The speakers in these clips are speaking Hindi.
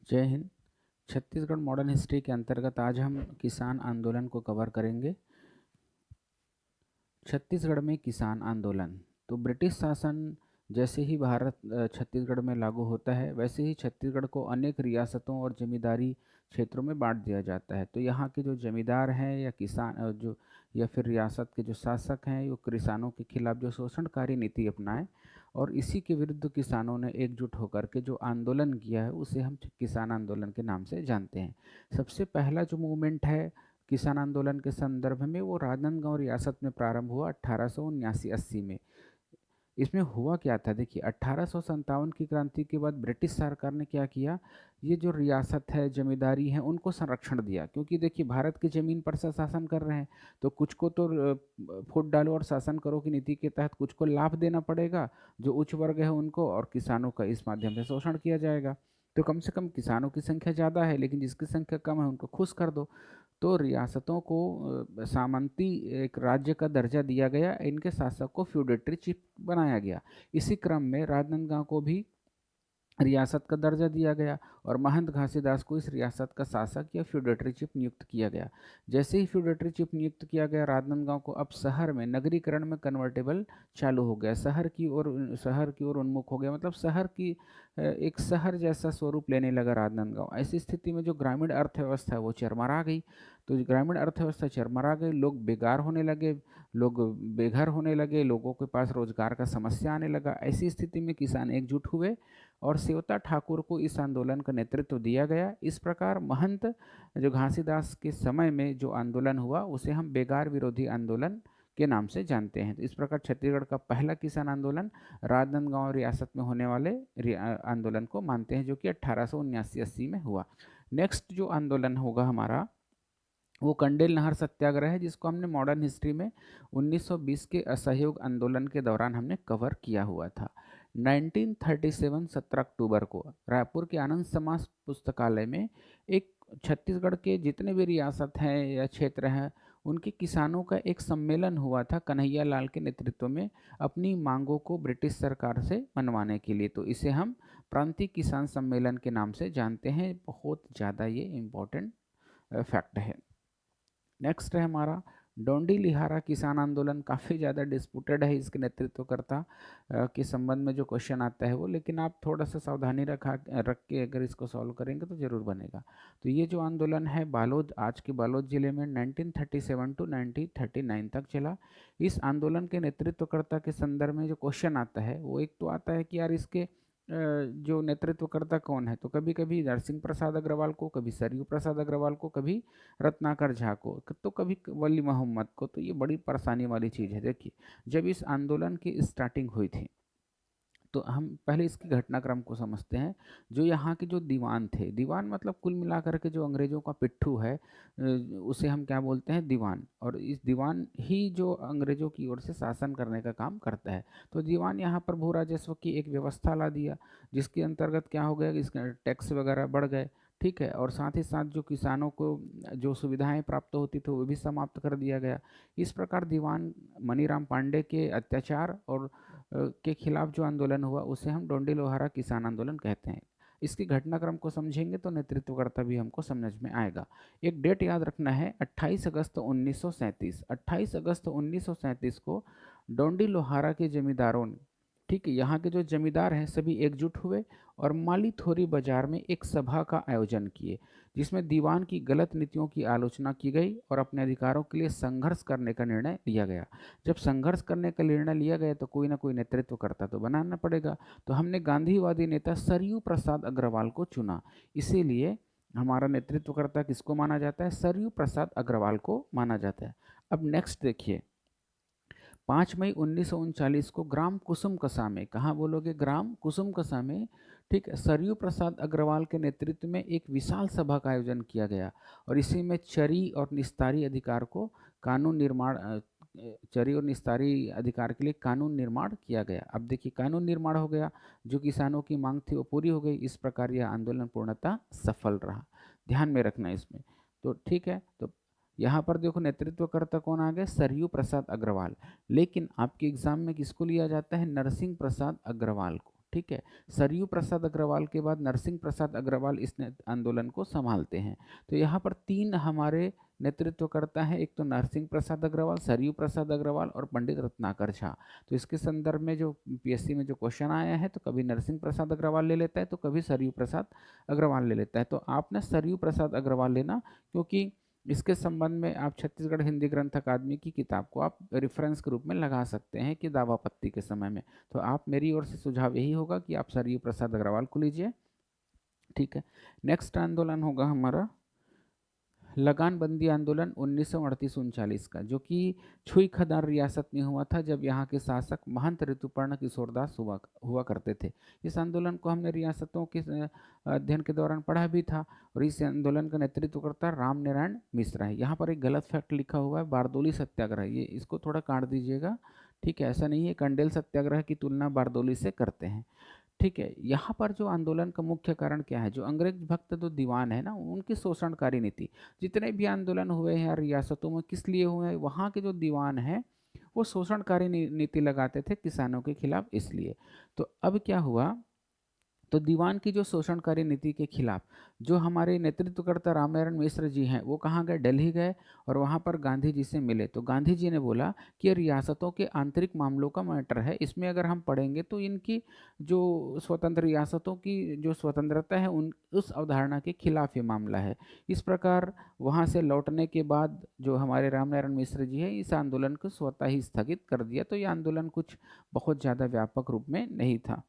जय हिंद। छत्तीसगढ़ मॉडर्न हिस्ट्री के अंतर्गत आज हम किसान आंदोलन को कवर करेंगे। छत्तीसगढ़ में किसान आंदोलन। तो ब्रिटिश शासन जैसे ही भारत छत्तीसगढ़ में लागू होता है, वैसे ही छत्तीसगढ़ को अनेक रियासतों और जमींदारी क्षेत्रों में बांट दिया जाता है। तो यहाँ के जो जमींदार हैं या किसान जो या फिर रियासत के जो शासक हैं, वो किसानों के खिलाफ जो शोषणकारी नीति अपनाए और इसी के विरुद्ध किसानों ने एकजुट होकर के जो आंदोलन किया है, उसे हम किसान आंदोलन के नाम से जानते हैं। सबसे पहला जो मूवमेंट है किसान आंदोलन के संदर्भ में, वो राजनांदगांव रियासत में प्रारंभ हुआ 1879-80 में। इसमें हुआ क्या था, देखिए 1857 की क्रांति के बाद ब्रिटिश सरकार ने क्या किया, ये जो रियासत है, जमींदारी है, उनको संरक्षण दिया। क्योंकि देखिए भारत की ज़मीन पर से शासन कर रहे हैं, तो कुछ को तो फूट डालो और शासन करो की नीति के तहत कुछ को लाभ देना पड़ेगा, जो उच्च वर्ग है उनको, और किसानों का इस माध्यम से शोषण किया जाएगा। तो कम से कम किसानों की संख्या ज़्यादा है, लेकिन जिसकी संख्या कम है उनको खुश कर दो। तो रियासतों को सामंती एक राज्य का दर्जा दिया गया, इनके शासक को फ्यूडेटरी चीफ बनाया गया। इसी क्रम में राजनांदगांव को भी रियासत का दर्जा दिया गया और महंत घासीदास को इस रियासत का शासक या फ्यूडेटरी चीफ नियुक्त किया गया। जैसे ही फ्यूडेटरी चीफ नियुक्त किया गया, राजनांदगांव को अब शहर में नगरीकरण में कन्वर्टेबल चालू हो गया, शहर की ओर उन्मुख हो गया, मतलब शहर की एक शहर जैसा स्वरूप लेने लगा राजनांदगांव। ऐसी स्थिति में जो ग्रामीण अर्थव्यवस्था है वो चरमरा गई। तो ग्रामीण अर्थव्यवस्था चरमरा गई, लोग बेकार होने लगे, लोग बेघर होने लगे, लोगों के पास रोजगार का समस्या आने लगा। ऐसी स्थिति में किसान एकजुट हुए और सेवता ठाकुर को इस आंदोलन का नेतृत्व दिया गया। इस प्रकार महंत जो घासीदास के समय में जो आंदोलन हुआ, उसे हम बेगार विरोधी आंदोलन के नाम से जानते हैं। तो इस प्रकार छत्तीसगढ़ का पहला किसान आंदोलन राजनांदगांव रियासत में होने वाले आंदोलन को मानते हैं, जो कि 1879-80 में हुआ। नेक्स्ट जो आंदोलन होगा हमारा, वो कंडेल नहर सत्याग्रह है, जिसको हमने मॉडर्न हिस्ट्री में 1920 के असहयोग आंदोलन के दौरान हमने कवर किया हुआ था। 1937 17 अक्टूबर को रायपुर के आनंद समाज पुस्तकालय में एक छत्तीसगढ़ के जितने भी रियासत हैं या क्षेत्र हैं, उनके किसानों का एक सम्मेलन हुआ था कन्हैया लाल के नेतृत्व में, अपनी मांगों को ब्रिटिश सरकार से मनवाने के लिए। तो इसे हम प्रांतीय किसान सम्मेलन के नाम से जानते हैं। बहुत ज़्यादा ये इम्पोर्टेंट फैक्ट है। नेक्स्ट है हमारा डोंडी लिहारा किसान आंदोलन। काफ़ी ज़्यादा डिस्प्यूटेड है इसके नेतृत्वकर्ता के संबंध में जो क्वेश्चन आता है वो, लेकिन आप थोड़ा सा सावधानी रख के अगर इसको सॉल्व करेंगे तो ज़रूर बनेगा। तो ये जो आंदोलन है बालोद, आज के बालोद जिले में 1937 टू 1939 तक चला। इस आंदोलन के नेतृत्वकर्ता के संदर्भ में जो क्वेश्चन आता है वो, एक तो आता है कि यार इसके जो नेतृत्वकर्ता कौन है, तो कभी कभी नरसिंह प्रसाद अग्रवाल को, कभी सरयू प्रसाद अग्रवाल को, कभी रत्नाकर झा को, तो कभी वली मोहम्मद को। तो ये बड़ी परेशानी वाली चीज़ है। देखिए जब इस आंदोलन की स्टार्टिंग हुई थी, तो हम पहले इसके घटनाक्रम को समझते हैं। जो यहाँ के जो दीवान थे, दीवान मतलब कुल मिलाकर के जो अंग्रेजों का पिट्ठू है, उसे हम क्या बोलते हैं, दीवान। और इस दीवान ही जो अंग्रेजों की ओर से शासन करने का काम करता है। तो दीवान यहाँ पर भू राजस्व की एक व्यवस्था ला दिया, जिसके अंतर्गत क्या हो गया, इसके टैक्स वगैरह बढ़ गए, ठीक है। और साथ ही साथ जो किसानों को जो सुविधाएं प्राप्त होती थी वो भी समाप्त कर दिया गया। इस प्रकार दीवान मनीराम पांडे के अत्याचार और के खिलाफ जो आंदोलन हुआ, उसे हम डोंडी लोहारा किसान आंदोलन कहते हैं। इसके घटनाक्रम को समझेंगे तो नेतृत्वकर्ता भी हमको समझ में आएगा। एक डेट याद रखना है, 28 अगस्त 1937। 28 अगस्त 1937 को डोंडी लोहारा के जमींदारों ने, ठीक है, यहाँ के जो जमींदार हैं सभी एकजुट हुए और माली थोरी बाजार में एक सभा का आयोजन किए, जिसमें दीवान की गलत नीतियों की आलोचना की गई और अपने अधिकारों के लिए संघर्ष करने का निर्णय लिया गया। जब संघर्ष करने का निर्णय लिया गया तो कोई ना कोई नेतृत्वकर्ता तो बनाना पड़ेगा। तो हमने गांधीवादी नेता सरयू प्रसाद अग्रवाल को चुना। इसीलिए हमारा नेतृत्वकर्ता किसको माना जाता है, सरयू प्रसाद अग्रवाल को माना जाता है। अब नेक्स्ट देखिए, 5 मई 1939 को ग्राम कुसुम कसा में, कहाँ बोलोगे, ग्राम कुसुम कसा में, ठीक है, सरयू प्रसाद अग्रवाल के नेतृत्व में एक विशाल सभा का आयोजन किया गया और इसी में चरी और निस्तारी अधिकार को कानून निर्माण चरी और निस्तारी अधिकार के लिए कानून निर्माण किया गया। अब देखिए कानून निर्माण हो गया, जो किसानों की मांग थी वो पूरी हो गई। इस प्रकार यह आंदोलन पूर्णतः सफल रहा। ध्यान में रखना इसमें। तो ठीक है, तो यहाँ पर देखो नेतृत्वकर्ता कौन आ गए, सरयू प्रसाद अग्रवाल। लेकिन आपके एग्जाम में किसको लिया जाता है, नरसिंह प्रसाद अग्रवाल को, ठीक है। सरयू प्रसाद अग्रवाल के बाद नरसिंह प्रसाद अग्रवाल इस आंदोलन को संभालते हैं। तो यहाँ पर 3 हमारे नेतृत्व करता है, एक तो नरसिंह प्रसाद अग्रवाल, सरयू प्रसाद अग्रवाल और पंडित रत्नाकर झा। तो इसके संदर्भ में जो पीएससी में जो क्वेश्चन आया है तो कभी नरसिंह प्रसाद अग्रवाल ले लेता है तो कभी सरयू प्रसाद अग्रवाल ले लेता है। तो आपने सरयू प्रसाद अग्रवाल लेना, क्योंकि इसके संबंध में आप छत्तीसगढ़ हिंदी ग्रंथ अकादमी की किताब को आप रेफरेंस के रूप में लगा सकते हैं कि दावापत्ति के समय में। तो आप, मेरी ओर से सुझाव यही होगा कि आप सरयू प्रसाद अग्रवाल को लीजिए। ठीक है। नेक्स्ट आंदोलन होगा हमारा लगान बंदी आंदोलन 1938-39 का, जो कि छुई खदान रियासत में हुआ था, जब यहाँ के शासक महंत ऋतुपर्ण किशोरदास हुआ करते थे। इस आंदोलन को हमने रियासतों के अध्ययन के दौरान पढ़ा भी था। और इस आंदोलन का नेतृत्व करता राम नारायण मिश्रा है। यहाँ पर एक गलत फैक्ट लिखा हुआ है, बारदोली सत्याग्रह, ये इसको थोड़ा काट दीजिएगा। ठीक है, ऐसा नहीं है, कंडेल सत्याग्रह की तुलना बारदोली से करते हैं। ठीक है। यहाँ पर जो आंदोलन का मुख्य कारण क्या है, जो अंग्रेज भक्त जो दीवान है ना, उनकी शोषणकारी नीति। जितने भी आंदोलन हुए हैं रियासतों में, किस लिए हुए हैं, वहाँ के जो दीवान हैं वो शोषणकारी नीति लगाते थे किसानों के खिलाफ, इसलिए। तो अब क्या हुआ, तो दीवान की जो शोषणकारी नीति के खिलाफ जो हमारे नेतृत्वकर्ता रामनारायण मिश्र जी हैं, वो कहाँ गए, दिल्ली गए और वहाँ पर गांधी जी से मिले। तो गांधी जी ने बोला कि रियासतों के आंतरिक मामलों का मैटर है, इसमें अगर हम पढ़ेंगे तो इनकी जो स्वतंत्र रियासतों की जो स्वतंत्रता है उस अवधारणा के खिलाफ ये मामला है। इस प्रकार वहाँ से लौटने के बाद जो हमारे रामनारायण मिश्र जी है, इस आंदोलन को स्वतः ही स्थगित कर दिया। तो ये आंदोलन कुछ बहुत ज़्यादा व्यापक रूप में नहीं था।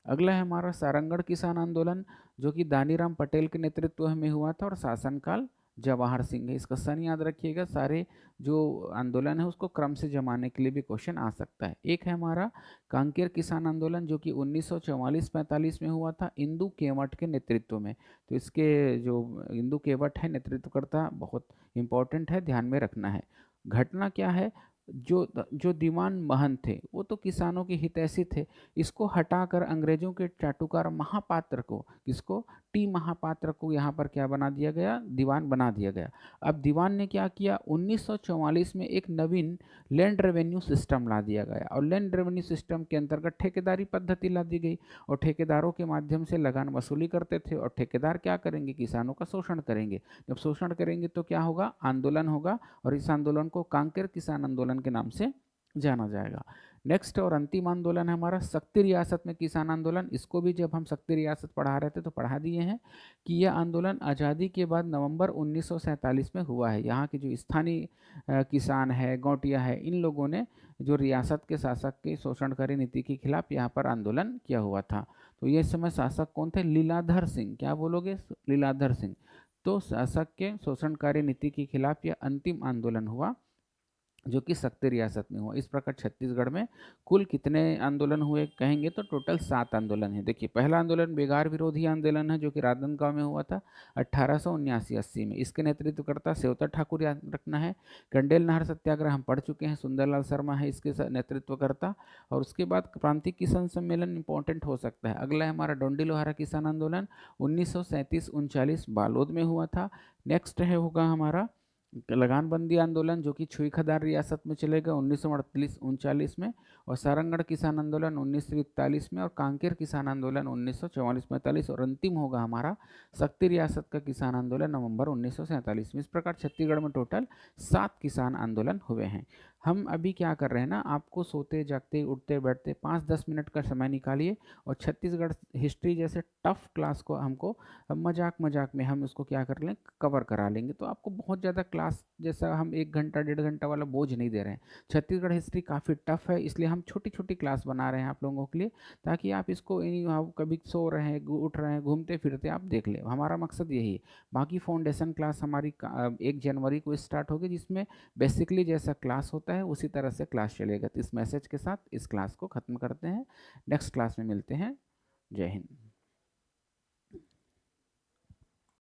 अगला है हमारा सारंगढ़ किसान आंदोलन, जो कि दानीराम पटेल के नेतृत्व में हुआ था और शासनकाल जवाहर सिंह है। इसका सन याद रखिएगा, सारे जो आंदोलन है उसको क्रम से जमाने के लिए भी क्वेश्चन आ सकता है। एक है हमारा कांकेर किसान आंदोलन, जो कि 1944-45 में हुआ था इंदु केवट के नेतृत्व में। तो इसके जो इंदु केवट है नेतृत्वकर्ता, बहुत इंपॉर्टेंट है, ध्यान में रखना है। घटना क्या है, जो दीवान महंत थे वो तो किसानों के हितैषी थे, इसको हटाकर अंग्रेजों के चाटुकार महापात्र को, किसको, टी महापात्र को यहाँ पर क्या बना दिया गया, दीवान बना दिया गया। अब दीवान ने क्या किया, 1944 में एक नवीन लैंड रेवेन्यू सिस्टम ला दिया गया और लैंड रेवेन्यू सिस्टम के अंतर्गत ठेकेदारी पद्धति ला दी गई और ठेकेदारों के माध्यम से लगान वसूली करते थे। और ठेकेदार क्या करेंगे, किसानों का शोषण करेंगे। जब शोषण करेंगे तो क्या होगा, आंदोलन होगा और इस आंदोलन को कांकेर किसान आंदोलन के नाम से जाना जाएगा। नेक्स्ट और अंतिम आंदोलन है हमारा शक्ति रियासत में किसान आंदोलन। इसको भी जब हम शक्ति रियासत पढ़ा रहे थे तो पढ़ा दिए हैं कि यह आंदोलन आज़ादी के बाद नवंबर 1947 में हुआ है। यहाँ के जो स्थानीय किसान है, गौटिया है, इन लोगों ने जो रियासत के शासक के शोषणकारी नीति के खिलाफ यहाँ पर आंदोलन किया हुआ था। तो ये समय शासक कौन थे, लीलाधर सिंह, क्या बोलोगे, लीलाधर सिंह। तो शासक के शोषणकारी नीति के खिलाफ यह अंतिम आंदोलन हुआ, जो कि शक्ति रियासत में हुआ। इस प्रकार छत्तीसगढ़ में कुल कितने आंदोलन हुए कहेंगे तो टोटल 7 आंदोलन है। देखिए, पहला आंदोलन बेगार विरोधी आंदोलन है, जो कि राजनांदगांव में हुआ था 1879-80 में। इसके नेतृत्वकर्ता सेवता ठाकुर याद रखना है। कंडेल नहर सत्याग्रह हम पढ़ चुके हैं, सुंदरलाल शर्मा है इसके नेतृत्वकर्ता। और उसके बाद प्रांतिक किसान सम्मेलन इंपॉर्टेंट हो सकता है। अगला है हमारा डोंडी लोहारा किसान आंदोलन 1937-39 बालोद में हुआ था। नेक्स्ट है होगा हमारा लगान बंदी आंदोलन, जो कि छुई खदान रियासत में चलेगा 1938-39 में। और सारंगढ़ किसान आंदोलन 1941 में और कांकेर किसान आंदोलन 1944-45। और अंतिम होगा हमारा शक्ति रियासत का किसान आंदोलन नवंबर 1947 में। इस प्रकार छत्तीसगढ़ में टोटल 7 किसान आंदोलन हुए हैं। हम अभी क्या कर रहे हैं ना, आपको सोते जागते उठते बैठते 5-10 मिनट का समय निकालिए और छत्तीसगढ़ हिस्ट्री जैसे टफ क्लास को हमको मजाक मजाक में हम उसको क्या कर लें, कवर करा लेंगे। तो आपको बहुत ज़्यादा क्लास जैसा हम 1 घंटा 1.5 घंटा वाला बोझ नहीं दे रहे हैं। छत्तीसगढ़ हिस्ट्री काफ़ी टफ है, इसलिए हम छोटी छोटी क्लास बना रहे हैं आप लोगों के लिए, ताकि आप इसको कभी सो रहे हैं, उठ रहे हैं, घूमते फिरते आप देख लें। हमारा मकसद यही है। बाकी फाउंडेशन क्लास हमारी 1 जनवरी को स्टार्ट होगी, जिसमें बेसिकली जैसा क्लास होता है उसी तरह से क्लास चलेगा। तो इस मैसेज के साथ इस क्लास को ख़त्म करते हैं। नेक्स्ट क्लास में मिलते हैं। जय हिंद।